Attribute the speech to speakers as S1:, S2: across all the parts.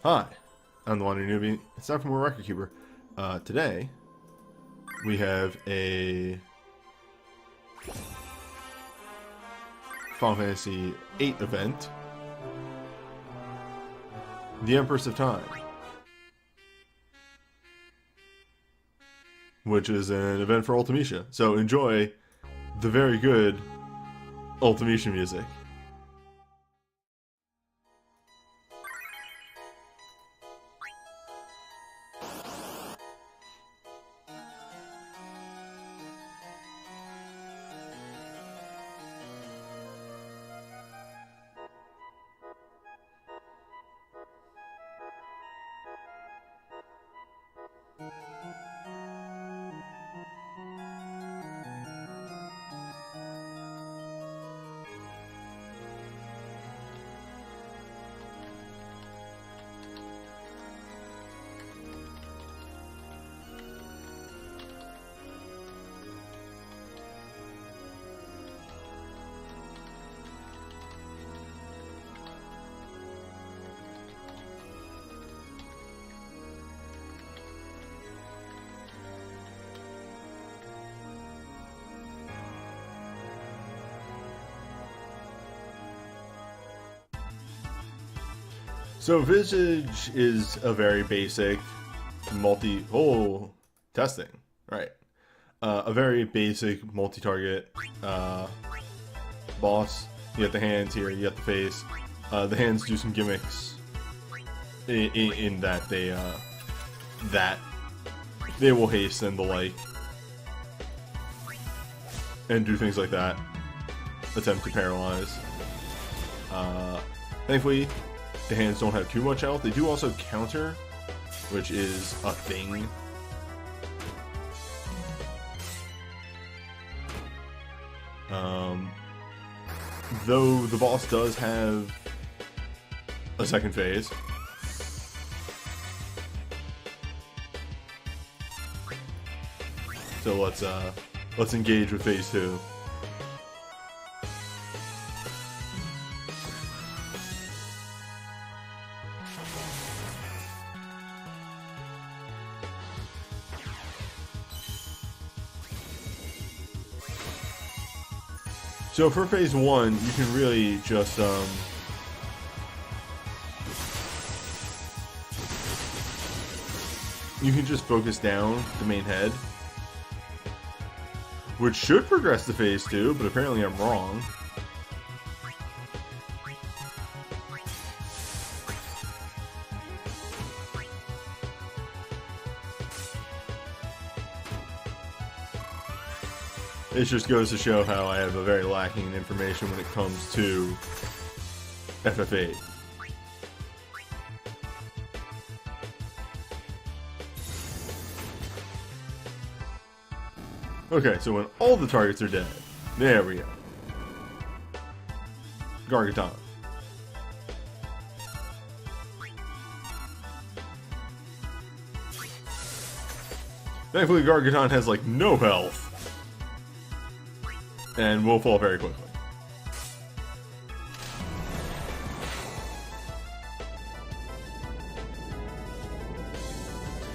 S1: Hi, I'm the WanderingNewbie. It's time for more Record Keeper. Today, we have a Final Fantasy VIII event, the Empress of Time, which is an event for Ultimecia. So enjoy the very good Ultimecia music. So Visage is a very basic testing, right? A very basic multi-target boss. You got the hands here, you got the face. The hands do some gimmicks in that they will haste and the like, and do things like that. Attempt to paralyze. Thankfully, the hands don't have too much health. They do also counter, which is a thing. Though the boss does have a second phase. So let's engage with phase 2. So for phase 1, you can really just you can just focus down the main head, which should progress to phase 2, but apparently I'm wrong. It just goes to show how I have a very lacking in information when it comes to FF8. Okay, so when all the targets are dead, there we go. Gargatan. Thankfully, Gargatan has like no health. And will fall very quickly.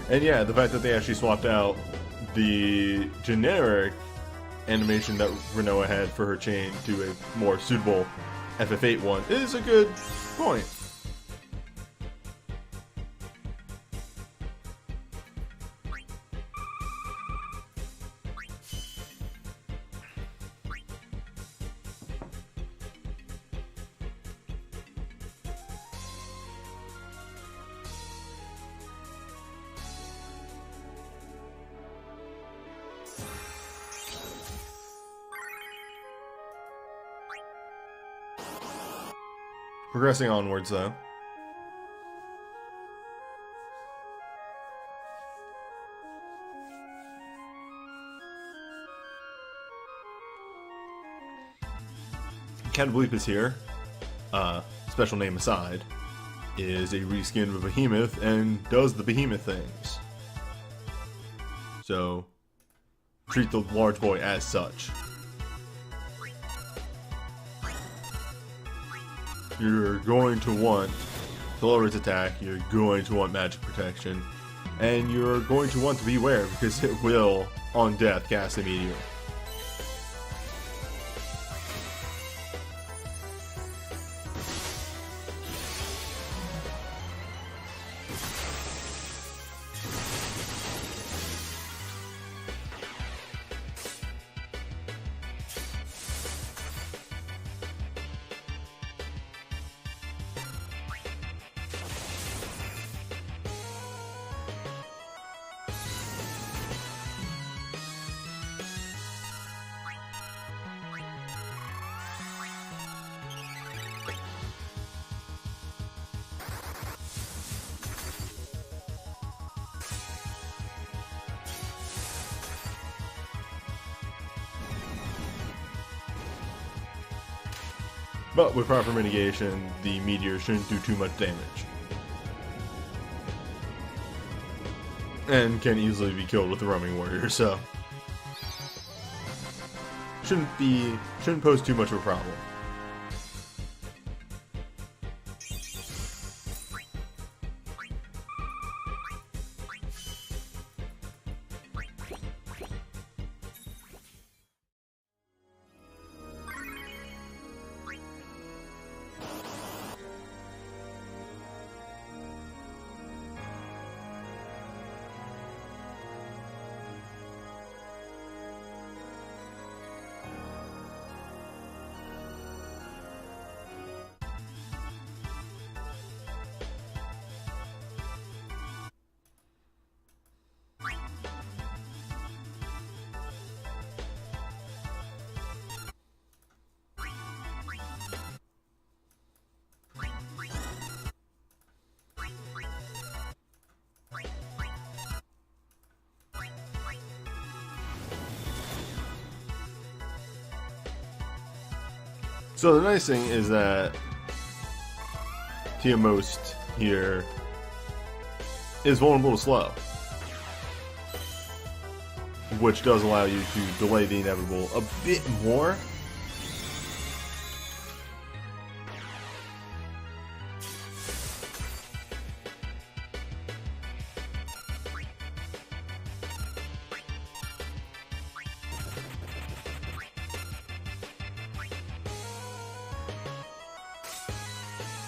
S1: And yeah, the fact that they actually swapped out the generic animation that Rinoa had for her chain to a more suitable FF8 one is a good point. Progressing onwards, though. Catbleep is here. Special name aside, is a reskin of a behemoth and does the behemoth things. So, treat the large boy as such. You're going to want To lower its attack, you're going to want magic protection, and you're going to want to beware because it will, on death, cast a meteor. But with proper mitigation, the meteor shouldn't do too much damage. And can easily be killed with the roaming warrior, so shouldn't pose too much of a problem. So the nice thing is that Tiamost here is vulnerable to slow, which does allow you to delay the inevitable a bit more.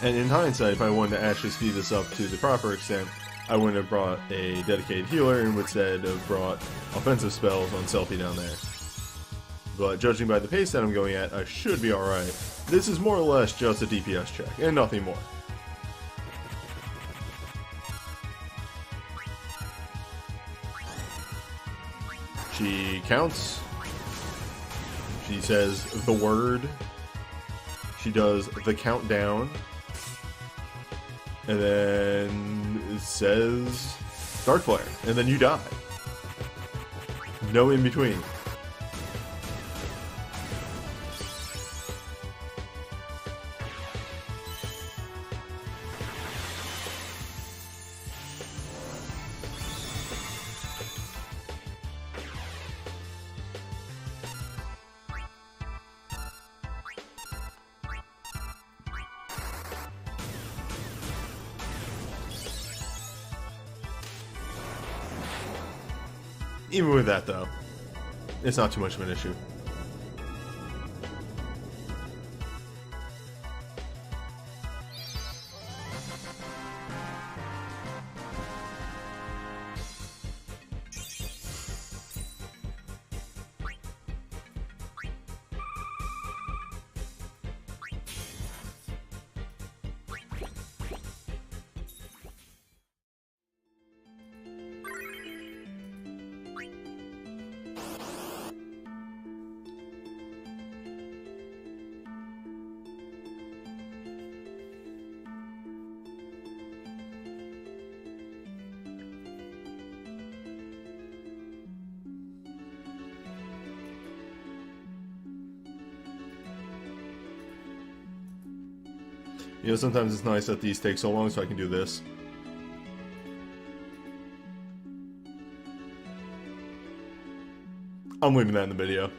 S1: And in hindsight, if I wanted to actually speed this up to the proper extent, I wouldn't have brought a dedicated healer and instead have brought offensive spells on Selfie down there. But judging by the pace that I'm going at, I should be alright. This is more or less just a DPS check, and nothing more. She counts. She says the word. She does the countdown. And then it says Dark Flare, and then you die. No in between. Even with that, though, it's not too much of an issue. You know, sometimes it's nice that these take so long so I can do this. I'm leaving that in the video.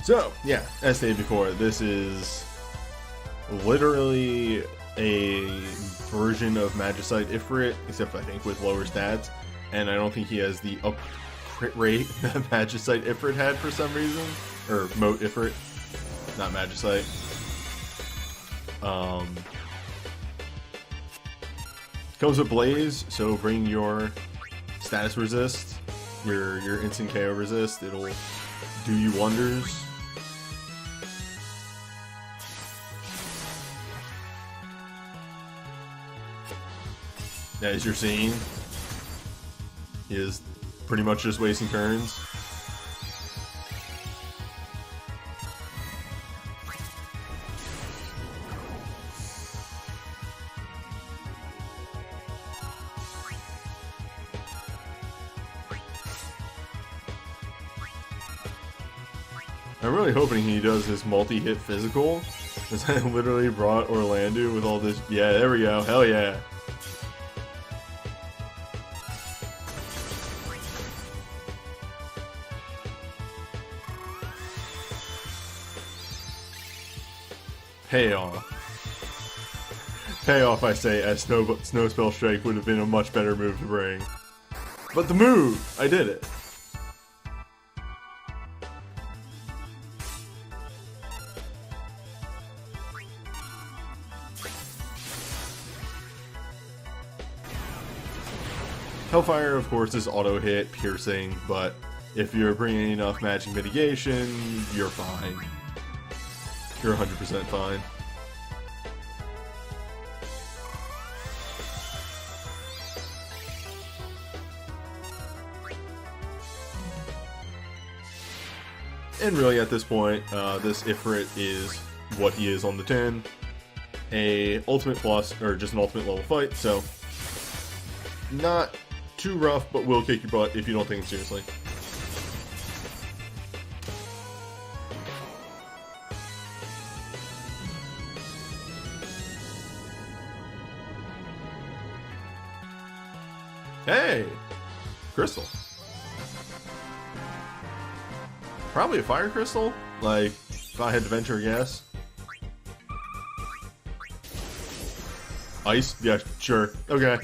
S1: So, yeah, as stated before, this is literally a version of Magicite Ifrit, except I think with lower stats, and I don't think he has the up crit rate that Magicite Ifrit had for some reason, or Moat Ifrit, not Magicite. Comes with Blaze, so bring your status resist, your instant KO resist, it'll do you wonders. As you're seeing, he is pretty much just wasting turns. I'm really hoping he does his multi-hit physical, because I literally brought Orlando with all this. Yeah, there we go. Hell yeah. Payoff. Payoff, I say, as Snow Spell Strike would have been a much better move to bring. But the move! I did it. Hellfire, of course, is auto-hit, piercing, but if you're bringing enough magic mitigation, you're fine. You're 100% fine. And really, at this point, this Ifrit is what he is on the 10. A ultimate plus, or just an ultimate level fight, so not too rough, but will kick your butt if you don't take it seriously. Hey! Crystal. Probably a fire crystal? Like, if I had to venture a guess. Ice? Yeah, sure. Okay.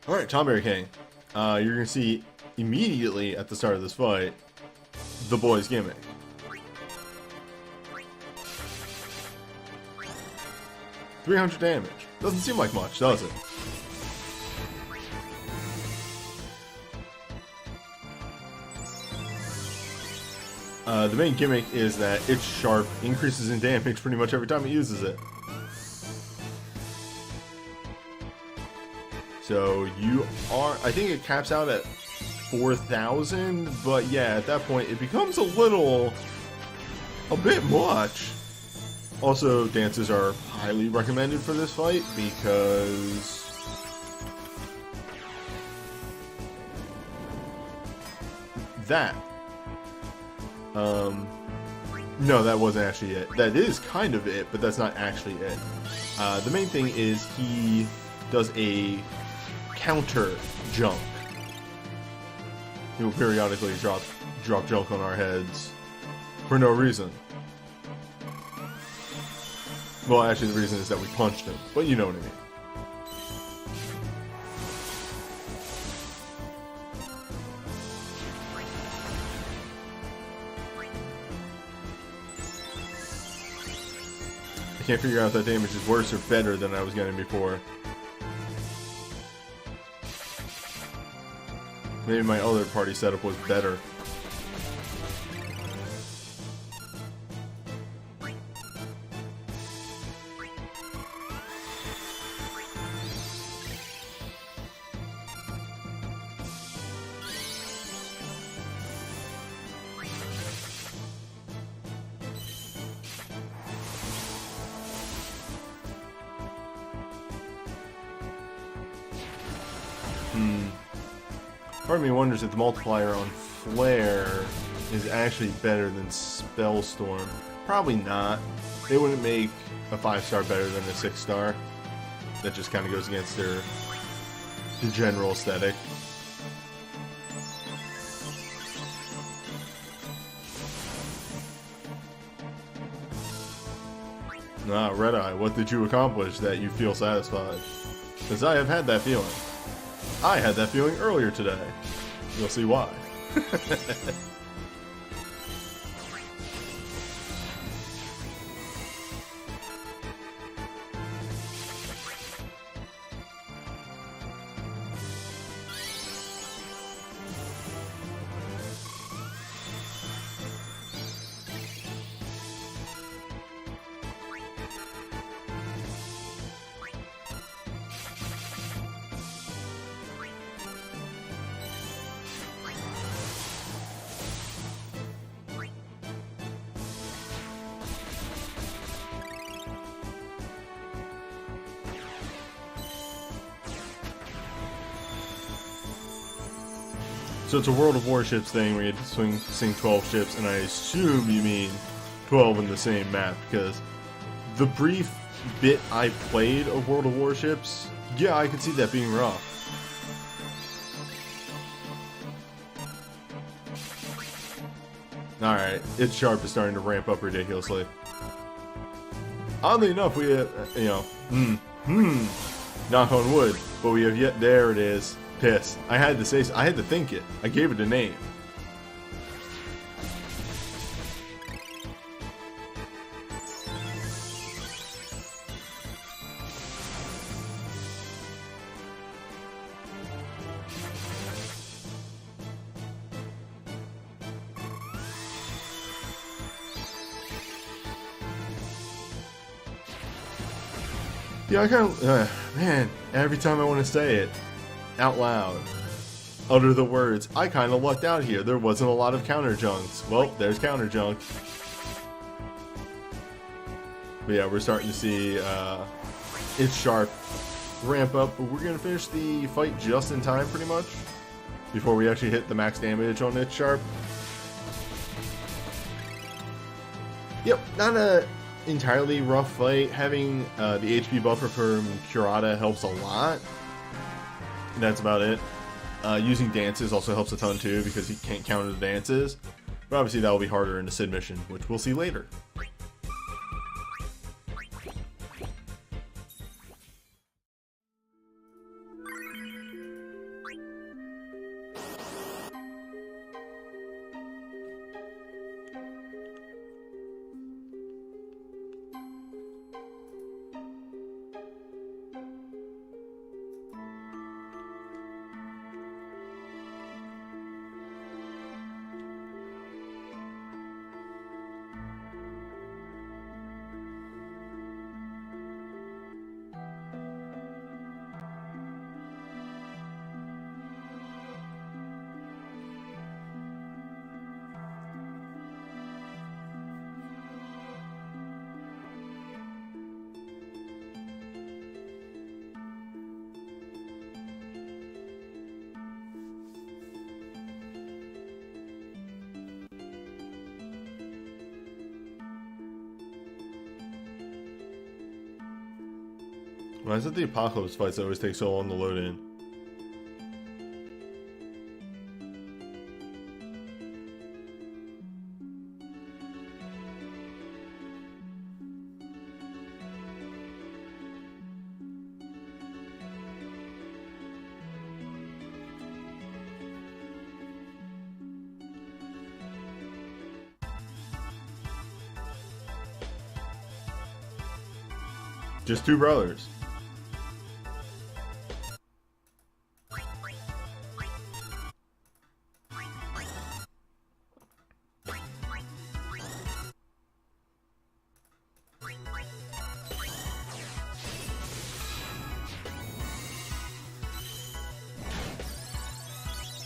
S1: Alright, Tomberry King. You're going to see immediately at the start of this fight, the boy's gimmick. $300 damage. Doesn't seem like much, does it? The main gimmick is that its sharp increases in damage pretty much every time it uses it. So you are, I think it caps out at 4,000, but yeah, at that point it becomes a bit much. Also, dances are highly recommended for this fight because that. No, that wasn't actually it. That is kind of it, but that's not actually it. The main thing is he does a counter junk. He will periodically drop junk on our heads for no reason. Well, actually, the reason is that we punched him, but you know what I mean. I can't figure out if that damage is worse or better than I was getting before. Maybe my other party setup was better. Part of me wonders if the multiplier on Flare is actually better than Spellstorm. Probably not. They wouldn't make a 5-star better than a 6-star. That just kind of goes against the general aesthetic. Ah, Red Eye, what did you accomplish that you feel satisfied? Because I have had that feeling. I had that feeling earlier today. You'll see why. So it's a World of Warships thing where you have to sing 12 ships, and I assume you mean 12 in the same map, because the brief bit I played of World of Warships, yeah, I could see that being rough. Alright, its sharp is starting to ramp up ridiculously. Oddly enough, we have, knock on wood, but we have yet, there it is. Piss. I had to say, I had to think it. I gave it a name. Yeah, I kind of, man, every time I want to say it out loud, utter the words, I kind of lucked out here. There wasn't a lot of counter junks. Well, there's counter junk. But yeah, we're starting to see its sharp ramp up, but we're going to finish the fight just in time, pretty much, before we actually hit the max damage on its sharp. Yep, not a entirely rough fight. Having the HP buffer from Kurata helps a lot. That's about it. Using dances also helps a ton too, because he can't counter the dances. But obviously that will be harder in the Cid mission, which we'll see later. Why is it the Apocalypse fights that always take so long to load in? Just two brothers.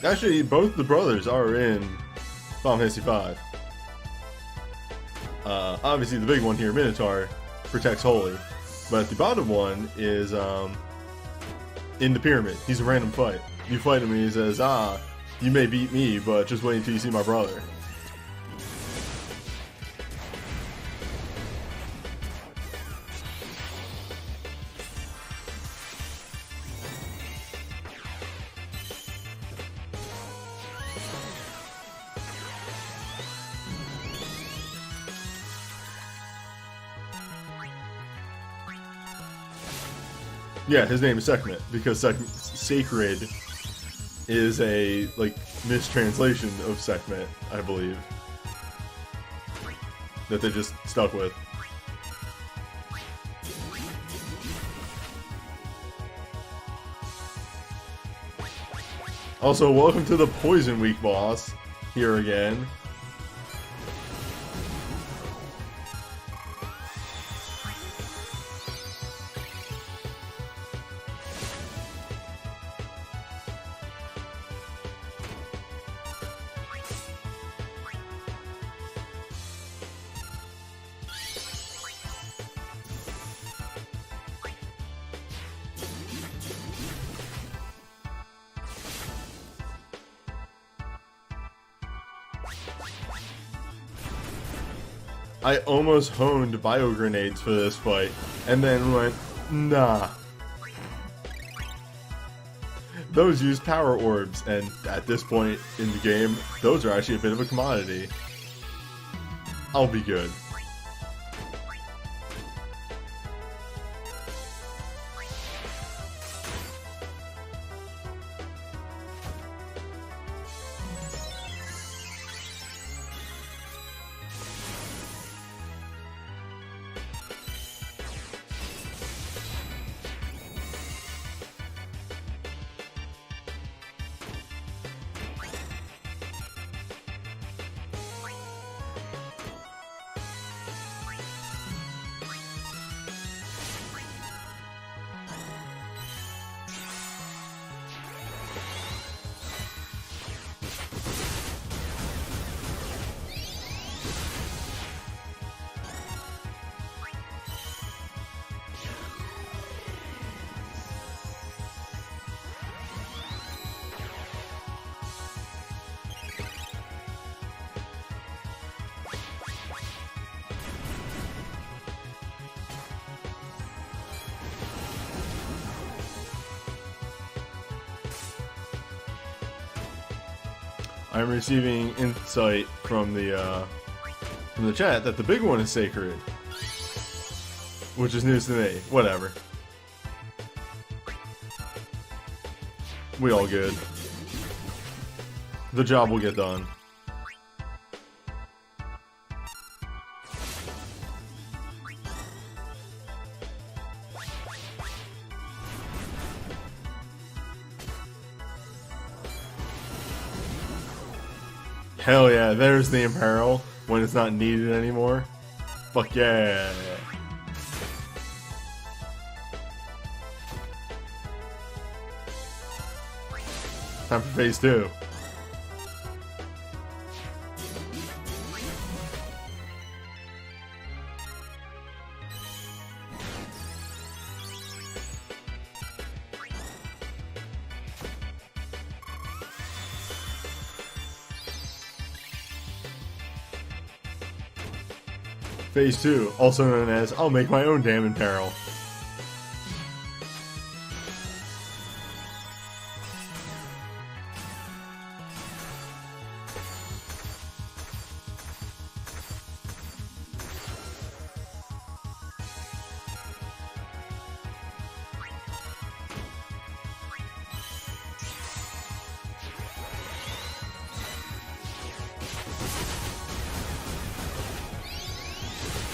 S1: Actually, both the brothers are in Final Fantasy V. Obviously, the big one here, Minotaur, protects Holy. But the bottom one is in the pyramid. He's a random fight. You fight him and he says, "Ah, you may beat me, but just wait until you see my brother." Yeah, his name is Sekhmet, because Sacred is a, like, mistranslation of Sekhmet, I believe. That they just stuck with. Also, welcome to the Poison Week boss, here again. I almost honed bio grenades for this fight, and then went, nah. Those use power orbs, and at this point in the game, those are actually a bit of a commodity. I'll be good. I'm receiving insight from the chat that the big one is sacred, which is news to me. Whatever. We all good. The job will get done. Hell yeah, there's the Imperil when it's not needed anymore. Fuck yeah. Time for phase 2. Phase 2, also known as I'll make my own damn Imperil.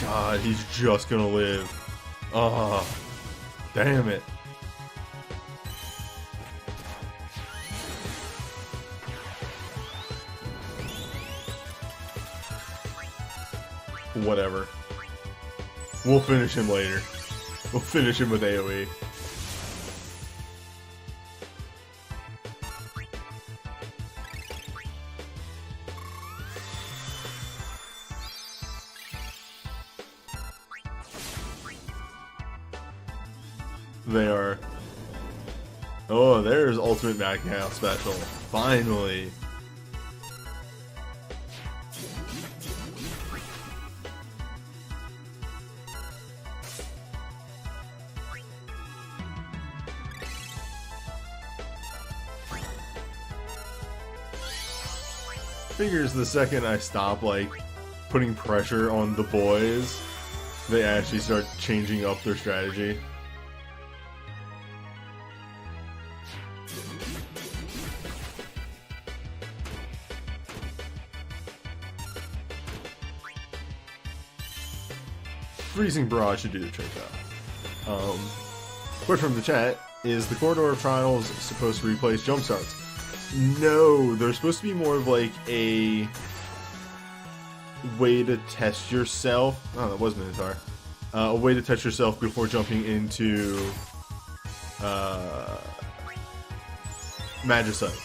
S1: God, he's just gonna live. Ah, damn it. Whatever. We'll finish him later. We'll finish him with AoE. They are Oh, there's Ultimate Backhouse Special. Finally. Figures the second I stop, like, putting pressure on the boys, they actually start changing up their strategy. Freezing Barrage should do the trick, though. Question from the chat, is the Corridor of Trials supposed to replace jump starts? No, they're supposed to be more of like a way to test yourself. Oh, that was Minotaur. A way to test yourself before jumping into Magicite.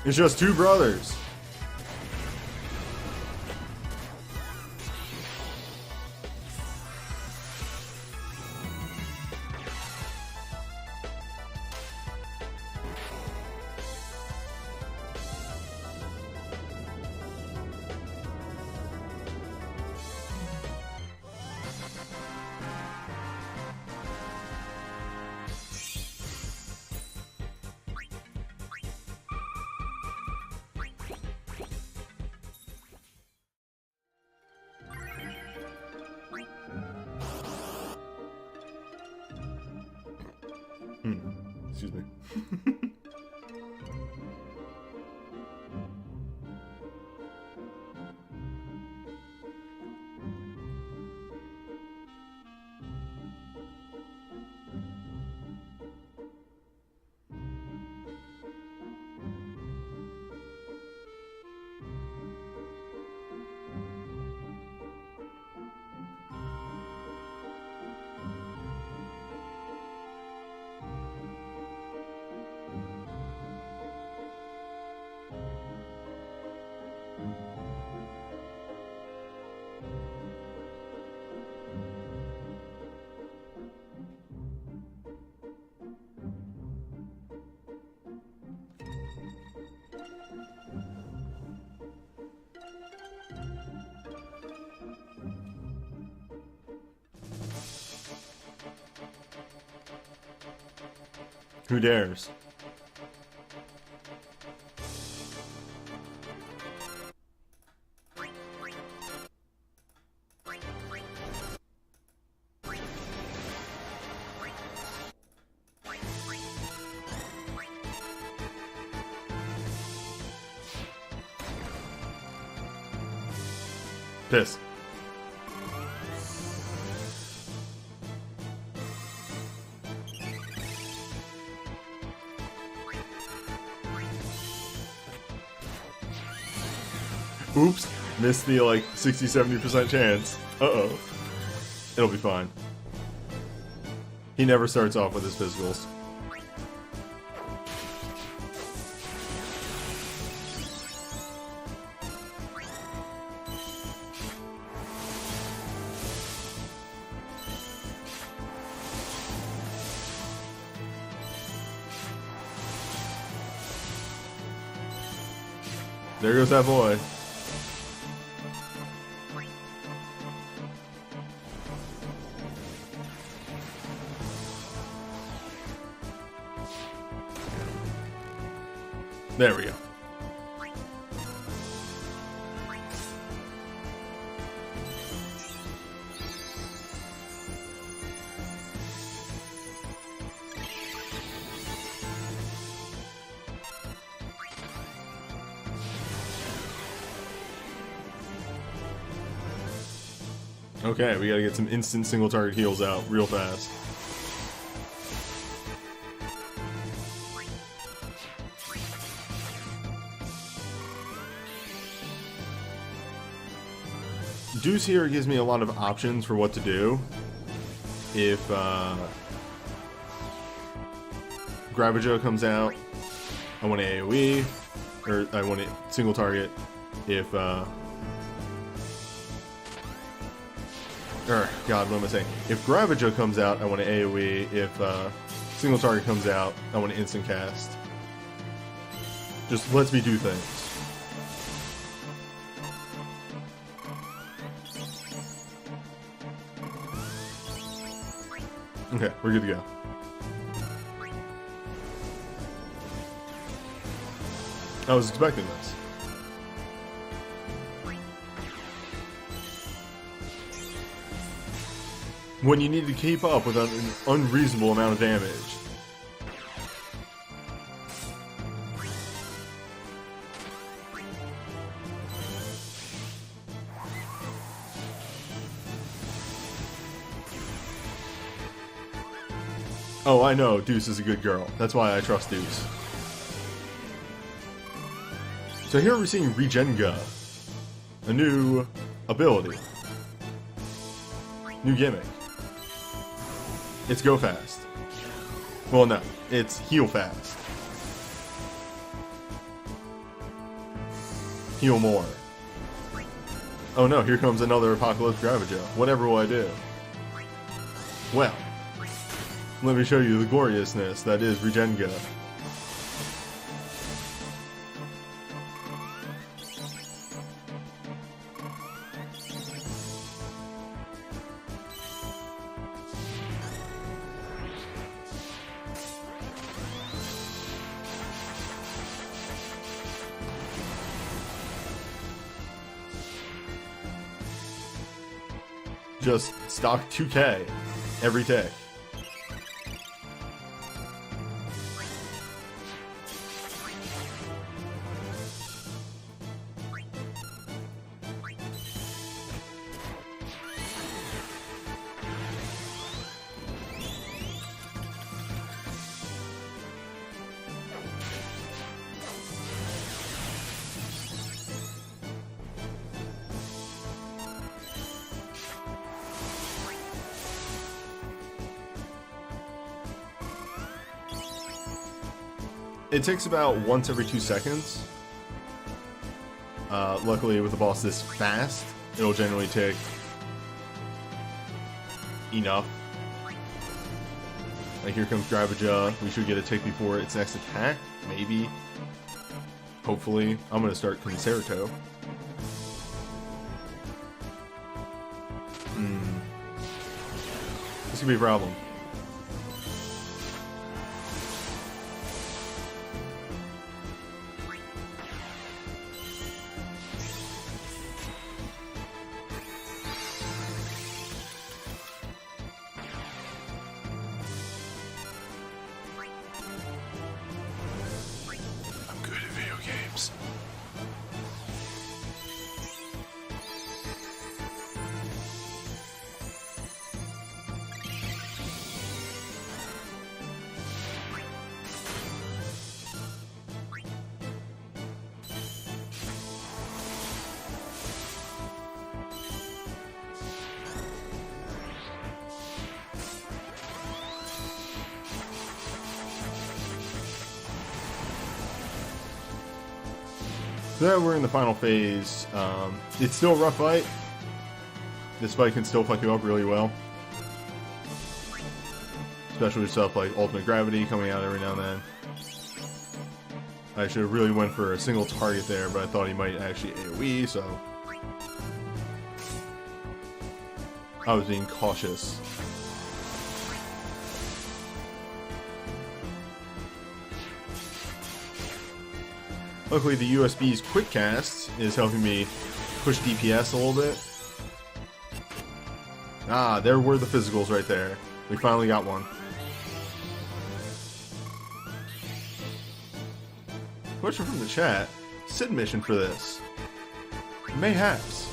S1: It's just two brothers. Excuse me. Who dares? Piss. Oops, missed the like 60-70% chance. Uh-oh. It'll be fine. He never starts off with his physicals. There goes that boy. There we go. Okay, we gotta get some instant single target heals out real fast. Deuce here gives me a lot of options for what to do. If Gravajo comes out, I want an AoE, or I want a single target. If God, what am I saying? If Gravajo comes out, I want an AoE. If single target comes out, I want an instant cast. Just lets me do things. Okay, we're good to go. I was expecting this. When you need to keep up with an unreasonable amount of damage. Oh, I know, Deuce is a good girl. That's why I trust Deuce. So here we're seeing Regenga. A new ability. New gimmick. It's go fast. Well, no. It's heal fast. Heal more. Oh no, here comes another Apocalypse Gravajo. Whatever will I do? Well, let me show you the gloriousness that is Regenga. Just stock 2k every tick. It takes about once every 2 seconds. Luckily, with a boss this fast, it'll generally take enough. Like, here comes Gravaja. We should get a tick before its next attack. Maybe. Hopefully. I'm going to start Concerto. This could be a problem. So that we're in the final phase. It's still a rough fight. This fight can still fuck you up really well. Especially with stuff like Ultimate Gravity coming out every now and then. I should have really went for a single target there, but I thought he might actually AoE, so I was being cautious. Luckily, the USB's Quick Cast is helping me push DPS a little bit. Ah, there were the physicals right there. We finally got one. Question from the chat. Cid mission for this. Mayhaps.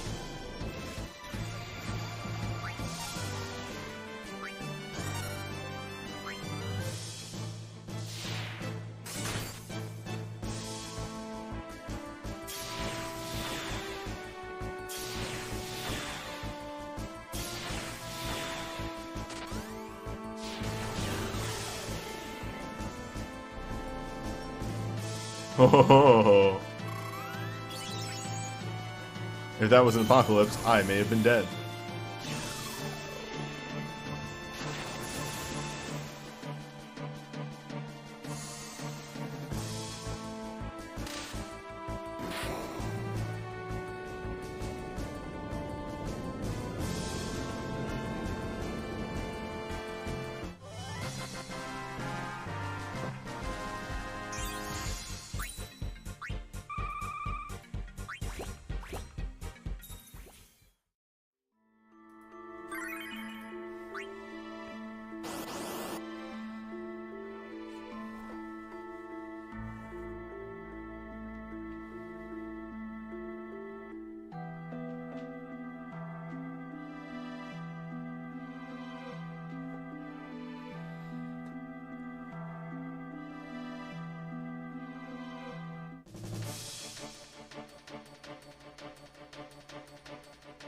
S1: Oh. If that was an apocalypse, I may have been dead.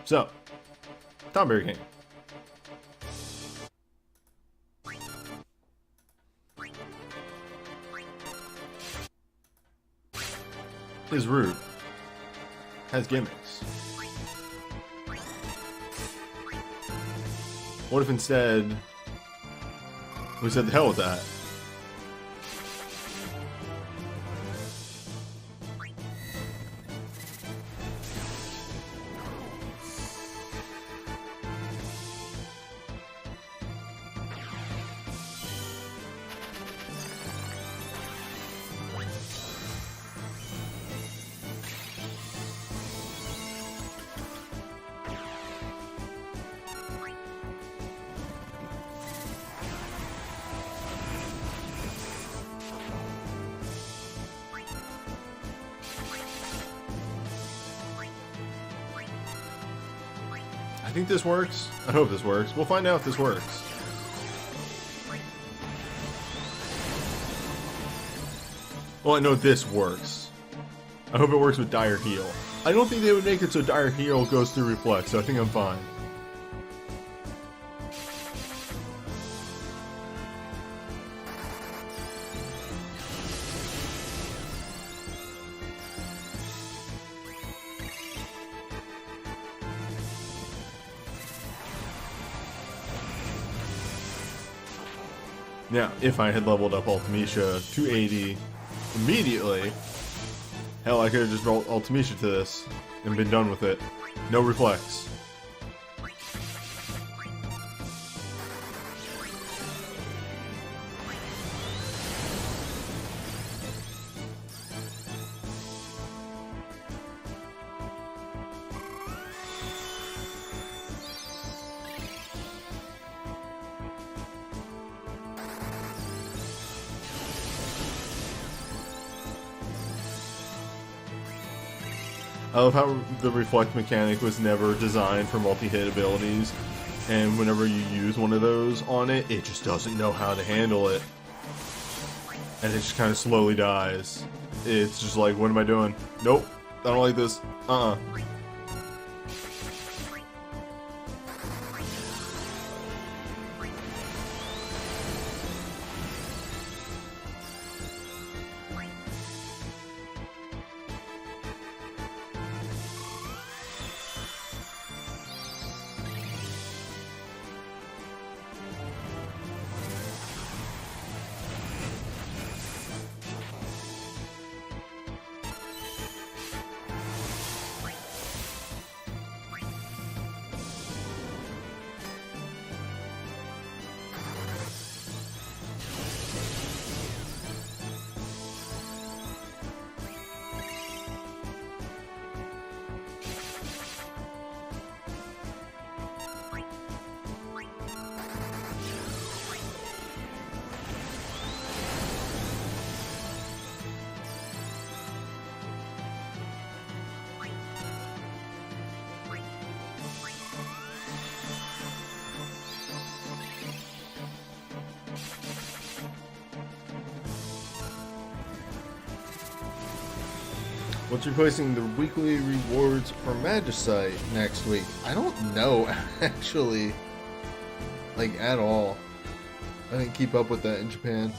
S1: So, Tomberry King. His route has gimmicks. What if instead we said the hell with that? I think this works. I hope this works. We'll find out if this works. Well, I know this works. I hope it works with Dire Heal. I don't think they would make it so Dire Heal goes through Reflex, so I think I'm fine. Now, if I had leveled up Ultimecia to 80 immediately, hell, I could have just rolled Ultimecia to this and been done with it. No Reflex. I love how the reflect mechanic was never designed for multi-hit abilities, and whenever you use one of those on it, it just doesn't know how to handle it. And it just kind of slowly dies. It's just like, what am I doing? Nope, I don't like this. What's replacing the weekly rewards for Magicite next week? I don't know, actually. Like, at all. I didn't keep up with that in Japan.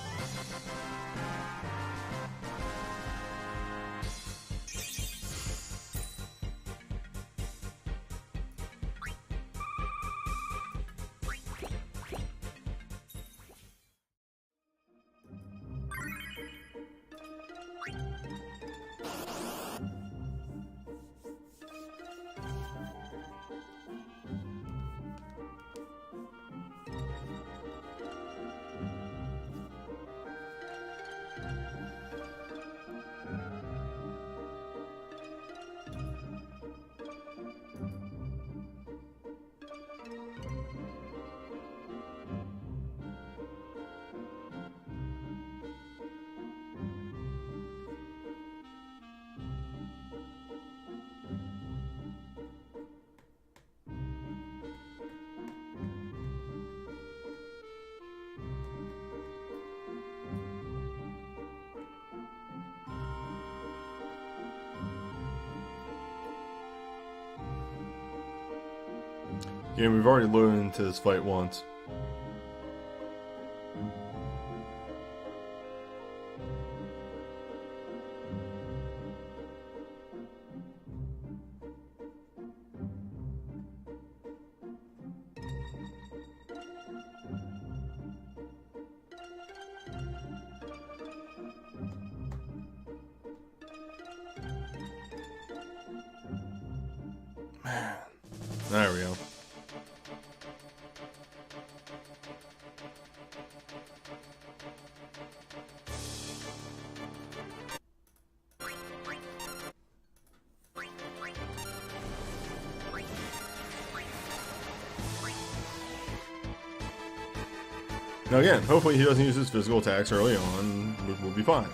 S1: Yeah, we've already loaded into this fight once. Man. There we go. Now again, hopefully he doesn't use his physical attacks early on. We'll be fine.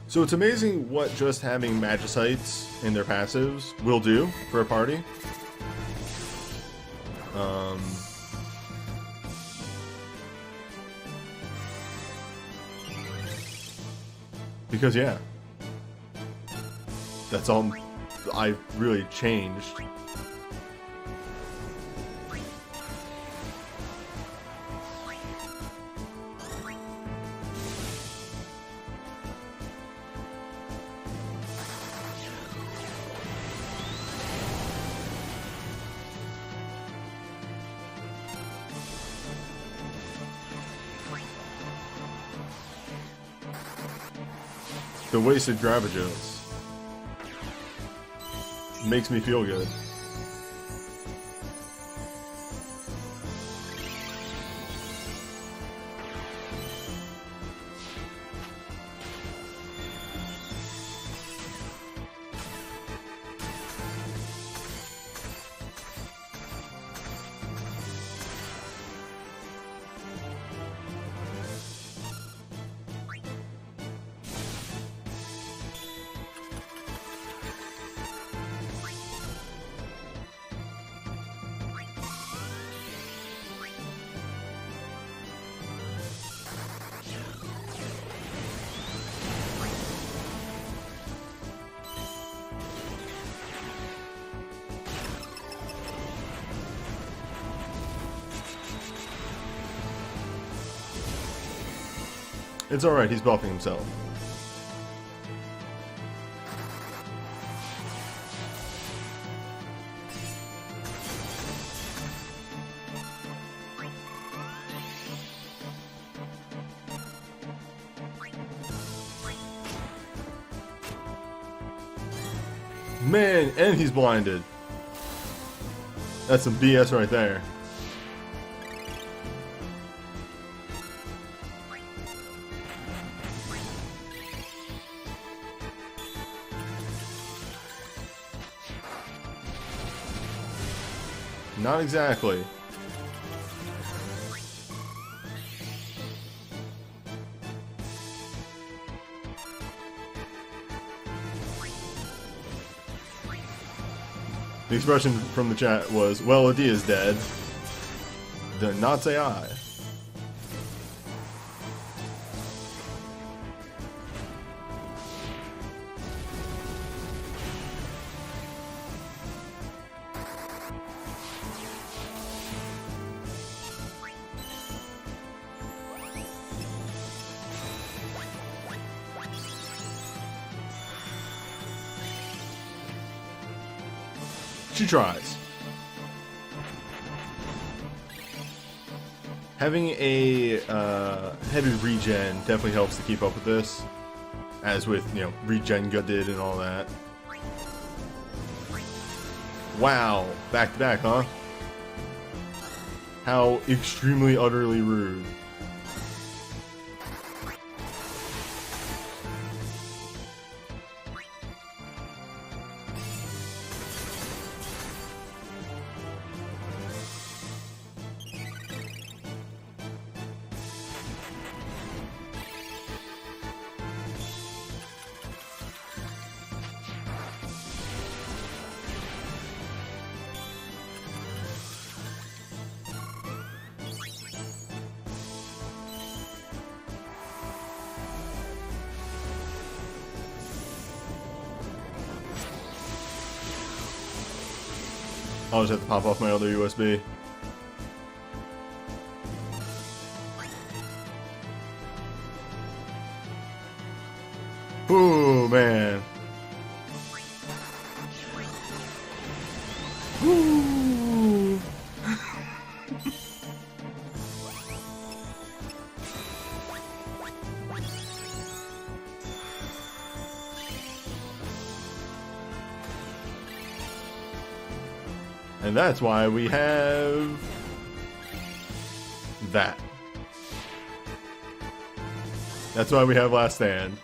S1: So it's amazing what just having Magicites in their passives will do for a party. Because yeah, that's all I've really changed. The wasted Gravajos makes me feel good. It's alright, he's buffing himself. Man, and he's blinded. That's some BS right there. Not exactly. The expression from the chat was, well, Adia's dead. Did not say I. She tries. Having a heavy regen definitely helps to keep up with this, as with, you know, regen did and all that. Wow, back to back, huh? How extremely utterly rude. I'll just have to pop off my other USB. Ooh, man. Ooh. And that's why we have that. That's why we have Last Stand.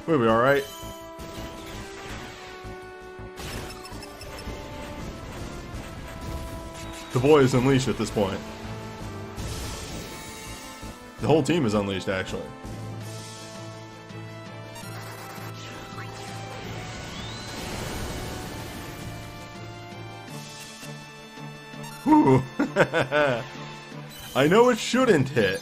S1: We'll be alright. The boy is unleashed at this point. The whole team is unleashed, actually. Whew. I know it shouldn't hit.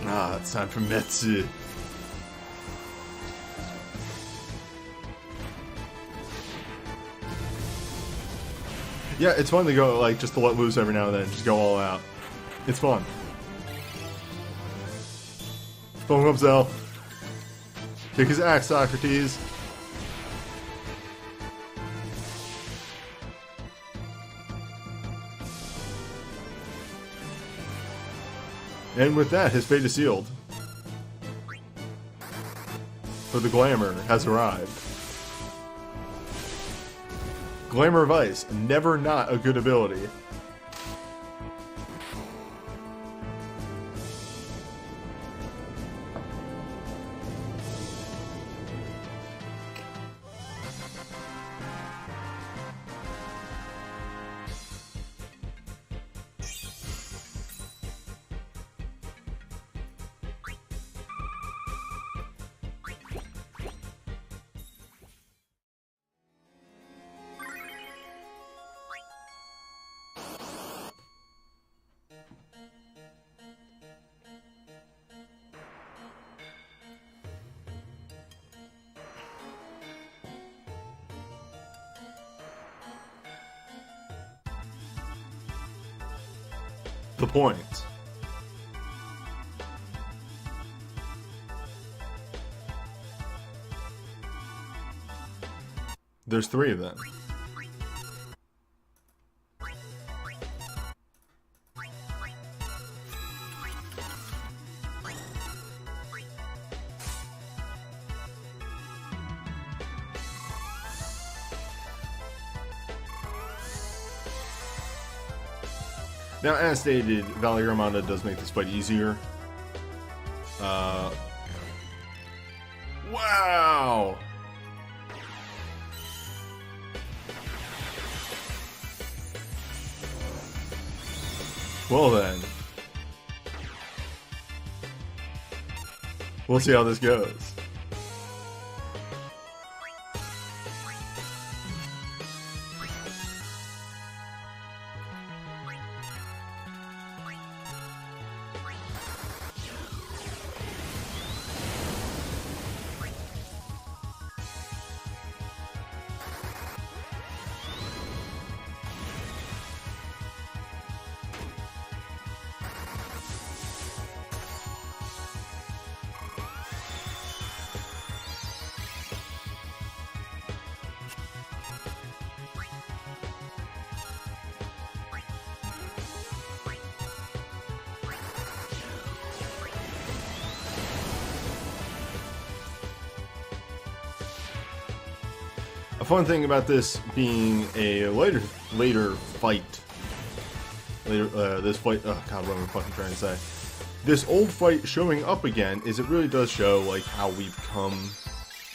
S1: Ah, it's time for Metsu. Yeah, it's fun to go, like, just to let loose every now and then. Just go all out. It's fun. Phone up Zell. Kick his axe, Socrates. And with that, his fate is sealed. For the glamour has arrived. Glamour of Ice, never not a good ability. The point. There's 3 of them. Now, as stated, Valley Armada does make this fight easier. Wow! Well then. We'll see how this goes. A fun thing about this being a later fight, this fight, oh god, what am I fucking trying to say? this old fight showing up again is it really does show like how we've come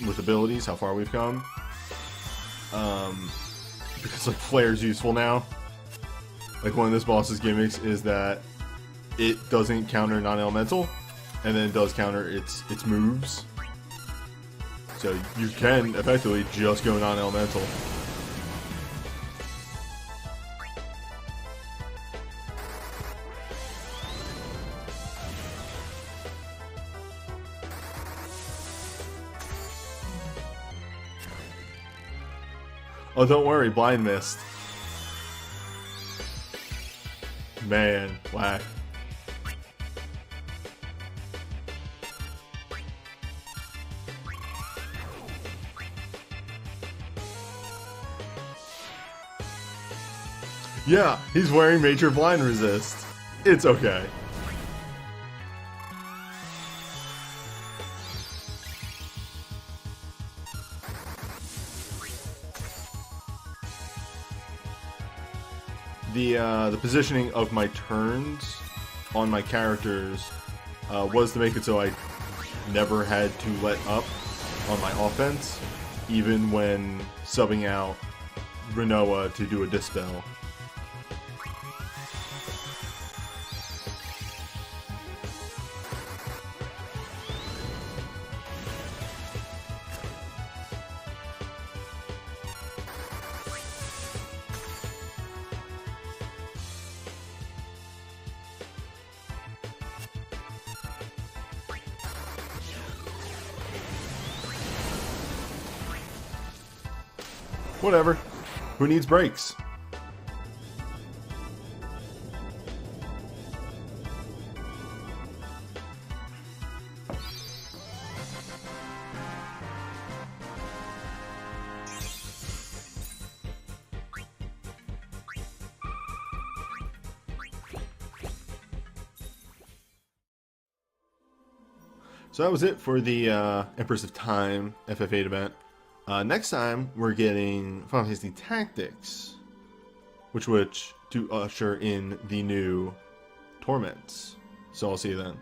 S1: with abilities, how far we've come. Because like Flare's useful now. Like one of this boss's gimmicks is that it doesn't counter non-elemental, and then it does counter its moves. So you can effectively just go non-elemental. Oh, don't worry, blind mist. Man, whack. Yeah, he's wearing major blind resist. It's okay. The positioning of my turns on my characters was to make it so I never had to let up on my offense, even when subbing out Renoa to do a dispel. Whatever. Who needs breaks? So that was it for the Empress of Time FF8 event. Next time, we're getting Final Fantasy Tactics, which to usher in the new Torments. So I'll see you then.